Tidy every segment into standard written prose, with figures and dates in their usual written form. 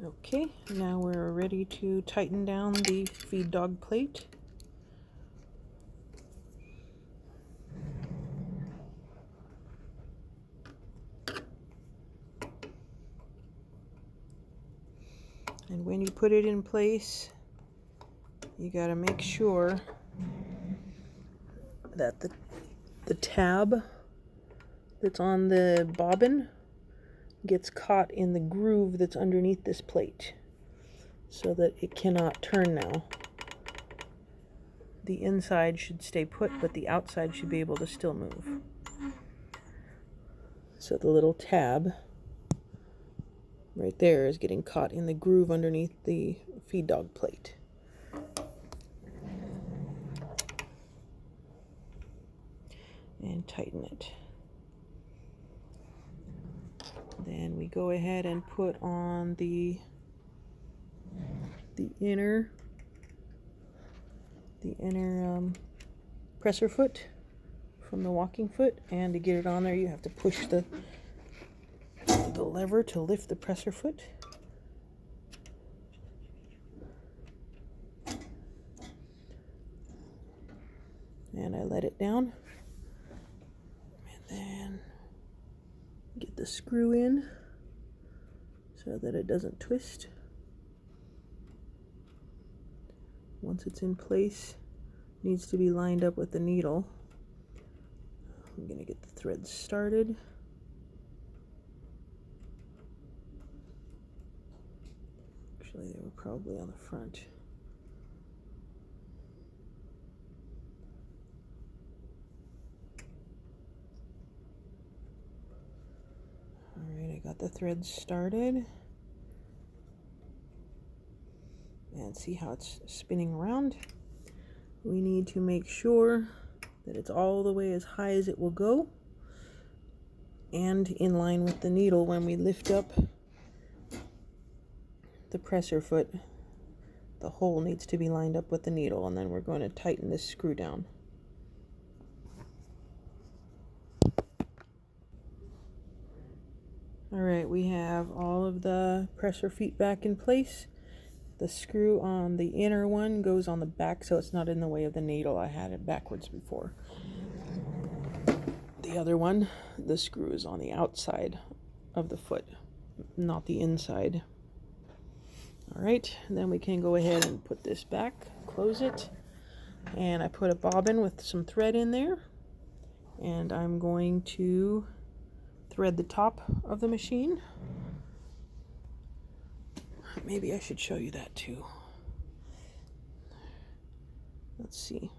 Okay, now we're ready to tighten down the feed dog plate. And when you put it in place, you got to make sure that the tab that's on the bobbin gets caught in the groove that's underneath this plate so that it cannot turn now. The inside should stay put, but the outside should be able to still move. So the little tab right there is getting caught in the groove underneath the feed dog plate. And tighten it. Then we go ahead and put on the inner presser foot from the walking foot, and to get it on there you have to push the lever to lift the presser foot. And I let it down, and then get the screw in so that it doesn't twist. Once it's in place, it needs to be lined up with the needle. I'm going to get the threads started. Actually, they were probably on the front. Alright, I got the threads started. And see how it's spinning around? We need to make sure that it's all the way as high as it will go and in line with the needle when we lift up the presser foot. The hole needs to be lined up with the needle, and then we're going to tighten this screw down. Alright, we have all of the presser feet back in place. The screw on the inner one goes on the back so it's not in the way of the needle. I had it backwards before. The other one, the screw is on the outside of the foot, not the inside. Alright, then we can go ahead and put this back, close it, and I put a bobbin with some thread in there, and I'm going to thread the top of the machine. Maybe I should show you that too. Let's see.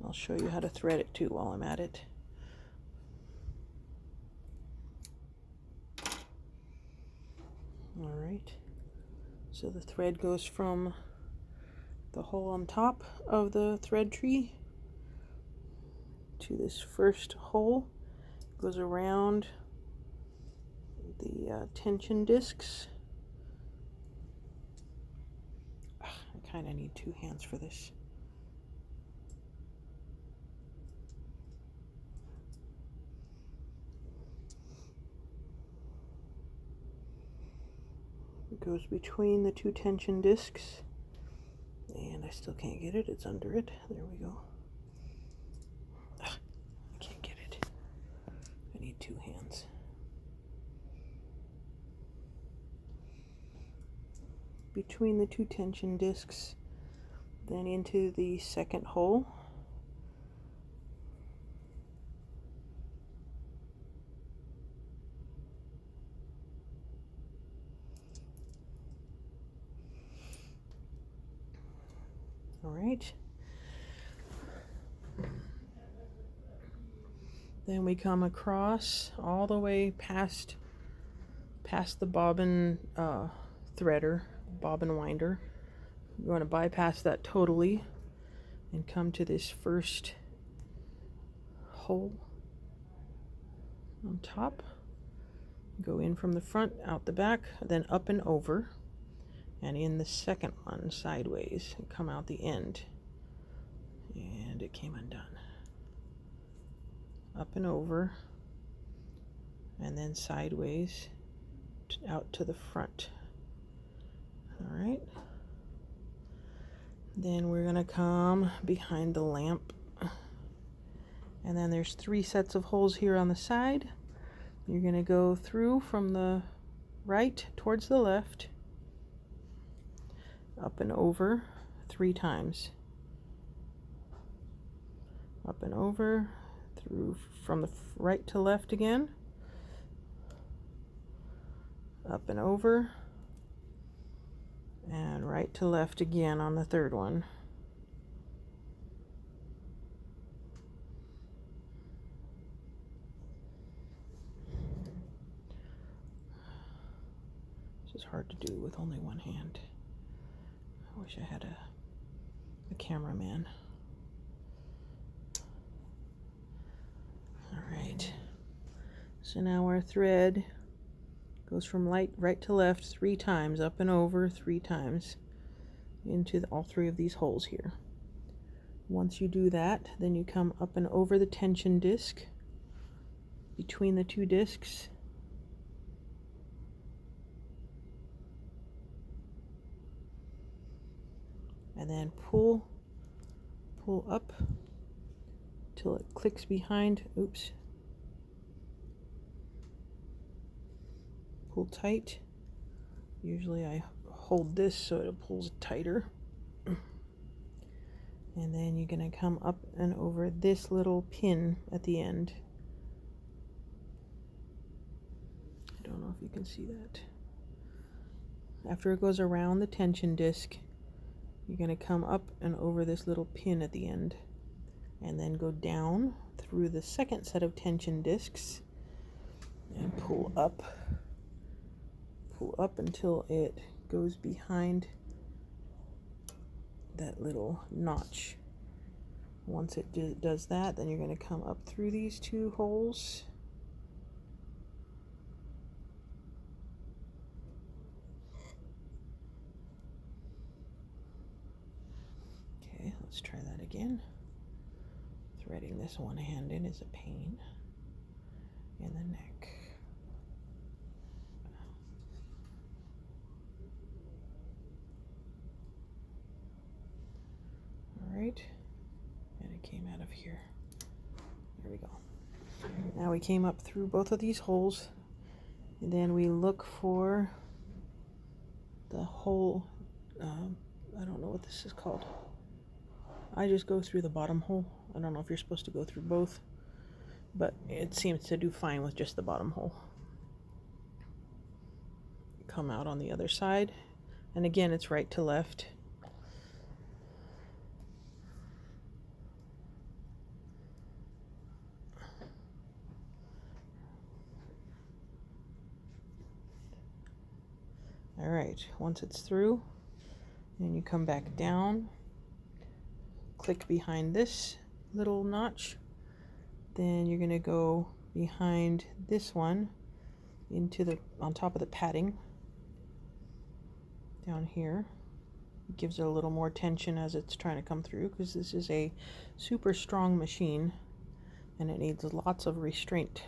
I'll show you how to thread it too while I'm at it. Alright. So the thread goes from the hole on top of the thread tree to this first hole. Goes around the tension discs. I kind of need two hands for this. It goes between the two tension discs, and I still can't get it. It's under it. There we go. I can't get it. I need two hands. Between the two tension discs, then into the second hole. All right. Then we come across all the way past the bobbin threader, bobbin winder. You want to bypass that totally and come to this first hole on top. Go in from the front, out the back, then up and over, and in the second one sideways and come out the end. And it came undone. Up and over, and then sideways out to the front. Then we're going to come behind the lamp. And then there's 3 sets of holes here on the side. You're going to go through from the right towards the left, up and over 3 times. Up and over, through from the right to left again, up and over, and right to left again on the 3rd one. This is hard to do with only one hand. I wish I had a cameraman. Alright, so now our thread goes from right to left 3 times, up and over 3 times into all 3 of these holes here. Once you do that, then you come up and over the tension disc, between the 2 discs, and then pull up till it clicks behind. Oops. Pull tight. Usually I hold this so it pulls tighter. And then you're going to come up and over this little pin at the end. I don't know if you can see that. After it goes around the tension disc, you're going to come up and over this little pin at the end, and then go down through the 2nd set of tension discs and pull up until it goes behind that little notch. Once it does that, then you're going to come up through these 2 holes Okay, let's try that again. Threading this one hand in is a pain in the neck. All right, and it came out of here. There we go. Now we came up through both of these holes, and then we look for the hole. I don't know what this is called. I just go through the bottom hole. I don't know if you're supposed to go through both, but it seems to do fine with just the bottom hole. Come out on the other side, and again it's right to left. All right, once it's through, then you come back down, click behind this little notch, then you're going to go behind this one into the on top of the padding down here. It gives it a little more tension as it's trying to come through, because this is a super strong machine and it needs lots of restraint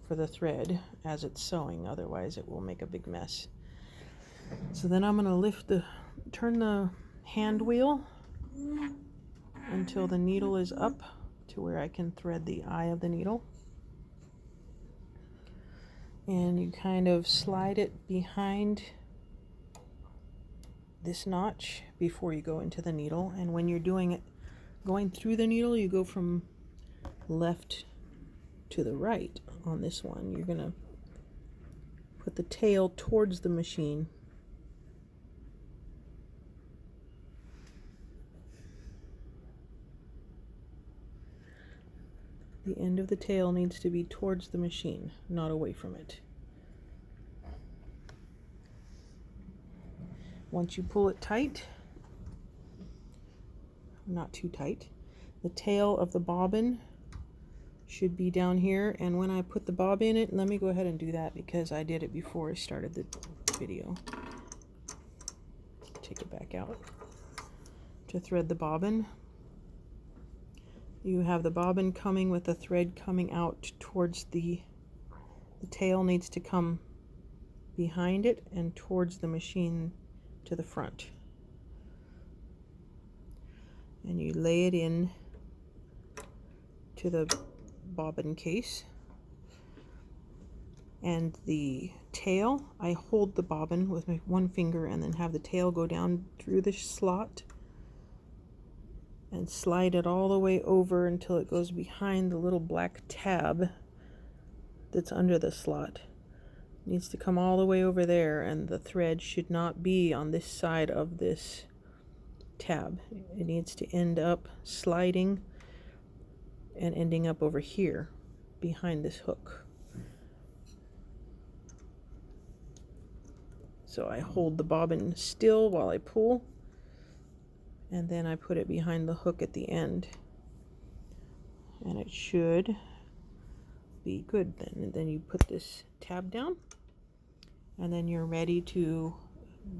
for the thread as it's sewing, otherwise it will make a big mess. So then I'm going to turn the hand wheel until the needle is up to where I can thread the eye of the needle. And you kind of slide it behind this notch before you go into the needle. And when you're doing it, going through the needle, you go from left to the right on this one. You're going to put the tail towards the machine. The end of the tail needs to be towards the machine, not away from it. Once you pull it tight, not too tight, the tail of the bobbin should be down here. And when I put the bob in it, let me go ahead and do that because I did it before I started the video. Take it back out. To thread the bobbin, you have the bobbin coming with the thread coming out towards the tail needs to come behind it and towards the machine to the front. and you lay it in to the bobbin case. And the tail, I hold the bobbin with my one finger and then have the tail go down through the slot and slide it all the way over until it goes behind the little black tab that's under the slot. It needs to come all the way over there, and the thread should not be on this side of this tab. It needs to end up sliding and ending up over here behind this hook. So I hold the bobbin still while I pull, and then I put it behind the hook at the end, and it should be good then. And then you put this tab down, and then you're ready to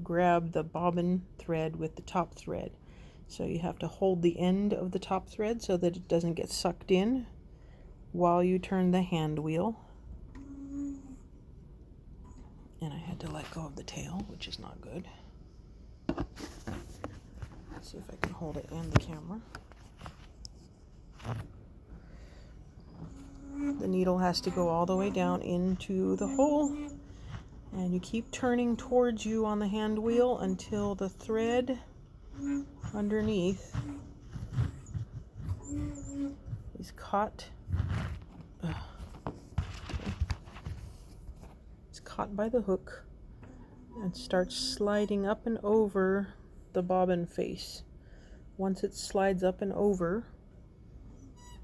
grab the bobbin thread with the top thread. So you have to hold the end of the top thread so that it doesn't get sucked in while you turn the hand wheel. And I had to let go of the tail, which is not good. Let's see if I can hold it and the camera. The needle has to go all the way down into the hole, and you keep turning towards you on the hand wheel until the thread underneath is caught. It's caught by the hook and starts sliding up and over the bobbin face. Once it slides up and over,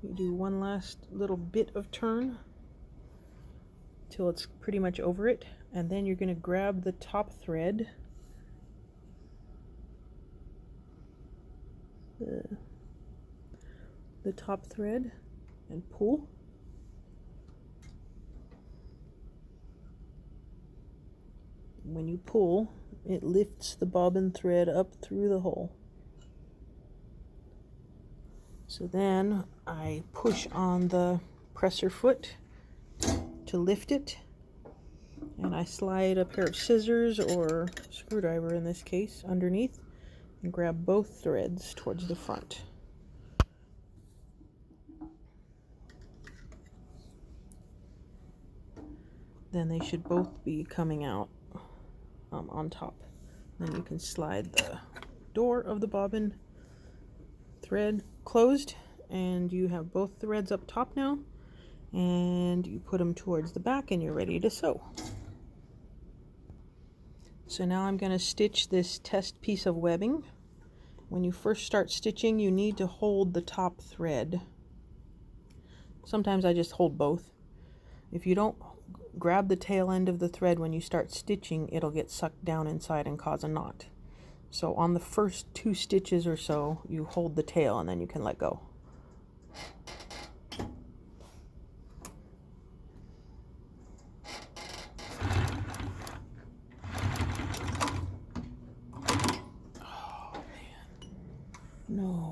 you do one last little bit of turn till it's pretty much over it, and then you're going to grab the top thread, the top thread, and pull. When you pull, it lifts the bobbin thread up through the hole. So then I push on the presser foot to lift it, and I slide a pair of scissors or screwdriver in this case underneath and grab both threads towards the front. Then they should both be coming out on top. Then you can slide the door of the bobbin thread closed, and you have both threads up top now, and you put them towards the back and you're ready to sew. So now I'm going to stitch this test piece of webbing. When you first start stitching, you need to hold the top thread. Sometimes I just hold both. If you don't grab the tail end of the thread when you start stitching, it'll get sucked down inside and cause a knot. So on the first 2 stitches or so, you hold the tail and then you can let go. Oh man, no.